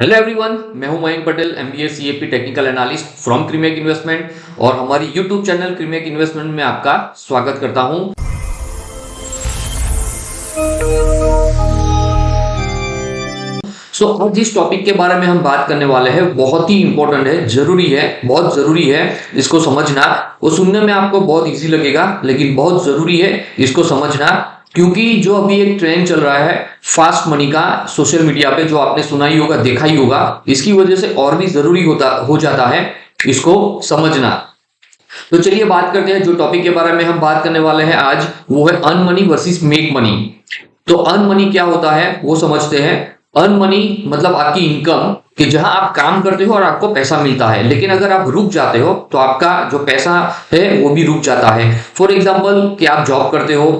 Hello everyone, मैं हूं Mayank Patel, MBA CAP technical analyst from Creamake investment और हमारी यूट्यूब चैनल क्रीमेक इन्वेस्टमेंट में आपका स्वागत करता हूं। आज जिस टॉपिक के बारे में हम बात करने वाले हैं बहुत ही इंपॉर्टेंट है, जरूरी है, बहुत जरूरी है इसको समझना। वो सुनने में आपको बहुत इजी लगेगा लेकिन बहुत जरूरी है इसको समझना, क्योंकि जो अभी एक ट्रेंड चल रहा है फास्ट मनी का सोशल मीडिया पे, जो आपने सुना ही होगा, देखा ही होगा, इसकी वजह से और भी जरूरी हो जाता है इसको समझना। तो चलिए बात करते हैं। जो टॉपिक के बारे में हम बात करने वाले हैं आज, वो है earn money versus make money. तो अर्न मनी क्या होता है वो समझते हैं। अर्न मनी मतलब आपकी इनकम, कि जहां आप काम करते हो और आपको पैसा मिलता है, लेकिन अगर आप रुक जाते हो तो आपका जो पैसा है वो भी रुक जाता है। फॉर एग्जाम्पल कि आप जॉब करते हो,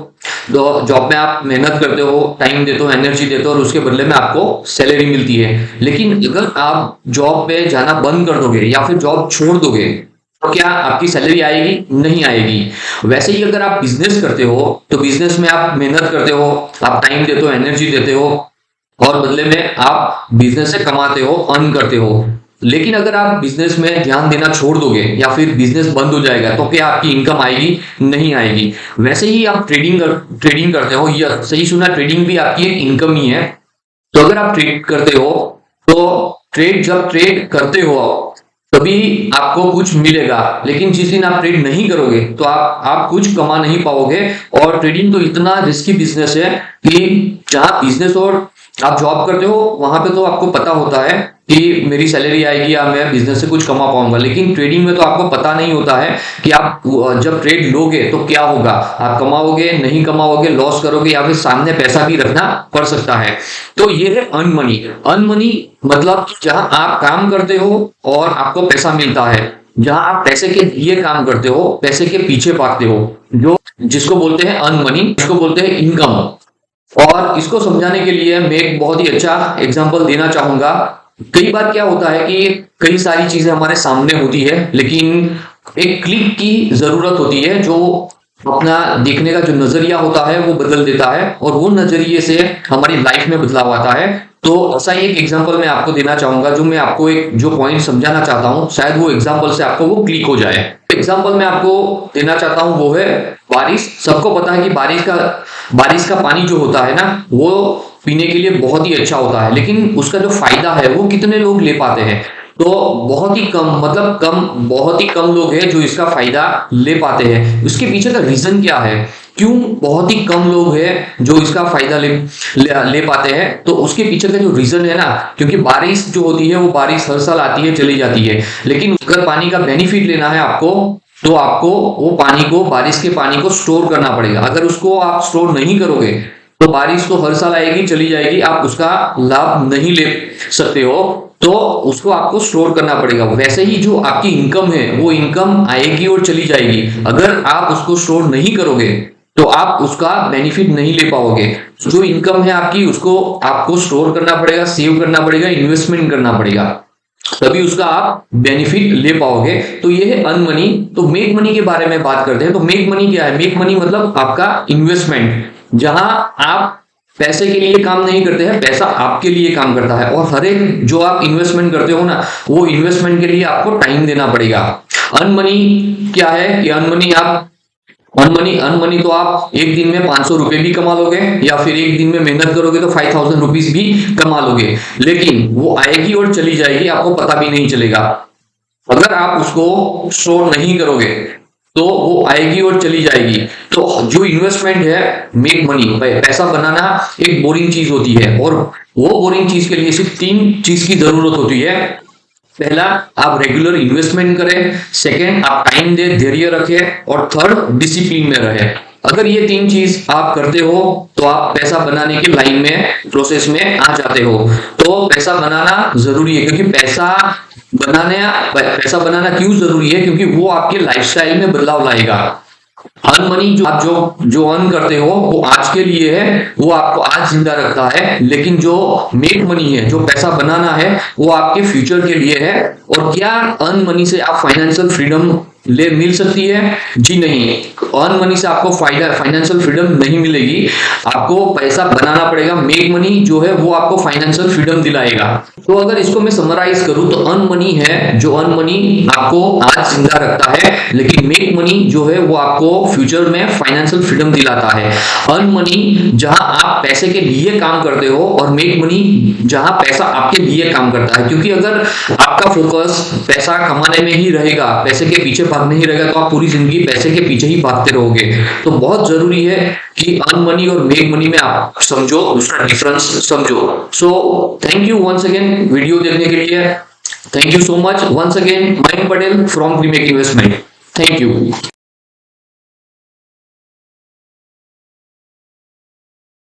तो जॉब में आप मेहनत करते हो, टाइम देते हो, एनर्जी देते हो और उसके बदले में आपको सैलरी मिलती है। लेकिन अगर आप जॉब पे जाना बंद कर दोगे या फिर जॉब छोड़ दोगे तो क्या आपकी सैलरी आएगी? नहीं आएगी। वैसे ही अगर आप बिजनेस करते हो तो बिजनेस में आप मेहनत करते हो, आप टाइम देते हो, एनर्जी देते हो और बदले में आप बिजनेस से कमाते हो, अर्न करते हो। लेकिन अगर आप बिजनेस में ध्यान देना छोड़ दोगे या फिर बिजनेस बंद हो जाएगा तो क्या आपकी इनकम आएगी? नहीं आएगी। वैसे ही आप ट्रेडिंग करते हो, या सही सुना, ट्रेडिंग भी आपकी एक इनकम ही है। तो अगर आप ट्रेड करते हो तो जब ट्रेड करते हो तभी आपको कुछ मिलेगा, लेकिन जिस दिन आप ट्रेड नहीं करोगे तो आप कुछ कमा नहीं पाओगे। और ट्रेडिंग तो इतना रिस्की बिजनेस है कि जहां बिजनेस और आप जॉब करते हो वहां पे तो आपको पता होता है कि मेरी सैलरी आएगी या मैं बिजनेस से कुछ कमा पाऊंगा, लेकिन ट्रेडिंग में तो आपको पता नहीं होता है कि आप जब ट्रेड लोगे तो क्या होगा। आप कमाओगे, नहीं कमाओगे, लॉस करोगे या फिर सामने पैसा भी रखना पड़ सकता है। तो ये है अर्न मनी। अर्न मनी मतलब जहां आप काम करते हो और आपको पैसा मिलता है, जहां आप पैसे के लिए काम करते हो, पैसे के पीछे भागते हो, जो जिसको बोलते हैं अर्न मनी, जिसको बोलते हैं इनकम। और इसको समझाने के लिए मैं एक बहुत ही अच्छा एग्जांपल देना चाहूंगा। कई बार क्या होता है कि कई सारी चीजें हमारे सामने होती है, लेकिन एक क्लिक की जरूरत होती है जो अपना देखने का जो नजरिया होता है वो बदल देता है और वो नजरिए से हमारी लाइफ में बदलाव आता है। तो ऐसा ही एक एग्जांपल मैं आपको देना चाहूंगा, जो मैं आपको एक जो पॉइंट समझाना चाहता हूँ, शायद वो एग्जांपल से आपको वो क्लिक हो जाए। एग्जांपल मैं आपको देना चाहता हूँ वो है बारिश। सबको पता है कि बारिश का पानी जो होता है ना, वो पीने के लिए बहुत ही अच्छा होता है, लेकिन उसका जो फायदा है वो कितने लोग ले पाते हैं? तो बहुत ही कम, मतलब बहुत ही कम लोग हैं जो इसका फायदा ले पाते हैं। उसके पीछे का रीजन क्या है, क्यों बहुत ही कम लोग हैं जो इसका फायदा ले पाते हैं? तो उसके पीछे का जो रीजन है ना, क्योंकि बारिश जो होती है वो बारिश हर साल आती है, चली जाती है, लेकिन अगर पानी का बेनिफिट लेना है आपको तो आपको वो पानी को, बारिश के पानी को स्टोर करना पड़ेगा। अगर उसको आप स्टोर नहीं करोगे तो बारिश तो हर साल आएगी, चली जाएगी, आप उसका लाभ नहीं ले सकते हो, तो उसको आपको स्टोर करना पड़ेगा। वैसे ही जो आपकी इनकम है वो इनकम आएगी और चली जाएगी। अगर आप उसको स्टोर नहीं करोगे तो आप उसका बेनिफिट नहीं ले पाओगे। जो इनकम है आपकी, उसको आपको स्टोर करना पड़ेगा, सेव करना पड़ेगा, इन्वेस्टमेंट करना पड़ेगा, तभी उसका आप बेनिफिट ले पाओगे। तो ये है अर्न मनी। तो मेक मनी के बारे में बात करते हैं। तो मेक मनी क्या है? मेक मनी मतलब आपका इन्वेस्टमेंट, जहां आप पैसे के लिए काम नहीं करते हैं, पैसा आपके लिए काम करता है। और हर एक जो आप इन्वेस्टमेंट करते हो ना, वो इन्वेस्टमेंट के लिए आपको टाइम देना पड़ेगा। अर्न मनी क्या है कि अर्न मनी तो आप एक दिन में 500 रुपए भी कमा लोगे, या फिर एक दिन में मेहनत करोगे तो 5000 रुपीज भी कमा लोगे, लेकिन वो आएगी और चली जाएगी, आपको पता भी नहीं चलेगा। अगर आप उसको स्टोर नहीं करोगे तो वो आएगी और चली जाएगी। तो जो इन्वेस्टमेंट है, मेक मनी, पैसा बनाना एक बोरिंग चीज होती है, और वो बोरिंग चीज के लिए सिर्फ 3 चीज की जरूरत होती है। पहला, आप रेगुलर इन्वेस्टमेंट करें, सेकंड आप टाइम दे, धैर्य रखें, और थर्ड डिसिप्लिन में रहे। अगर ये 3 चीज आप करते हो तो आप पैसा बनाने की लाइन में, प्रोसेस में आ जाते हो। तो पैसा बनाना जरूरी है, क्योंकि पैसा बनाना क्यों जरूरी है? क्योंकि वो आपके लाइफस्टाइल में बदलाव लाएगा। अर्न मनी जो आप जो अर्न करते हो वो आज के लिए है, वो आपको आज जिंदा रखता है, लेकिन जो मेक मनी है, जो पैसा बनाना है, वो आपके फ्यूचर के लिए है। और क्या अर्न मनी से आप फाइनेंशियल फ्रीडम मिल सकती है? जी नहीं। अर्न मनी से आपको फायदा, फाइनेंशियल फ्रीडम नहीं मिलेगी। आपको पैसा बनाना पड़ेगा। मेक मनी जो है वो आपको फाइनेंशियल फ्रीडम दिलाएगा। तो अगर इसको मैं समराइज करूं तो अर्न मनी है जो अर्न मनी आपको आज जिंदा रखता है, लेकिन मेक मनी जो है वो आपको फ्यूचर में फाइनेंशियल फ्रीडम दिलाता है। अर्न मनी जहां आप पैसे के लिए काम करते हो, और मेक मनी जहां पैसा आपके लिए काम करता है। क्योंकि अगर आपका फोकस पैसा कमाने में ही रहेगा, पैसे के पीछे भागने ही रहेगा, तो आप पूरी जिंदगी पैसे के पीछे ही भागते रहोगे। तो बहुत जरूरी है कि अर्न मनी और मेक मनी में आप समझो, उसका डिफरेंस समझो। So thank you once again video देखने के लिए। Thank you so much once again. Mayank Patel from Premake investment. Thank you.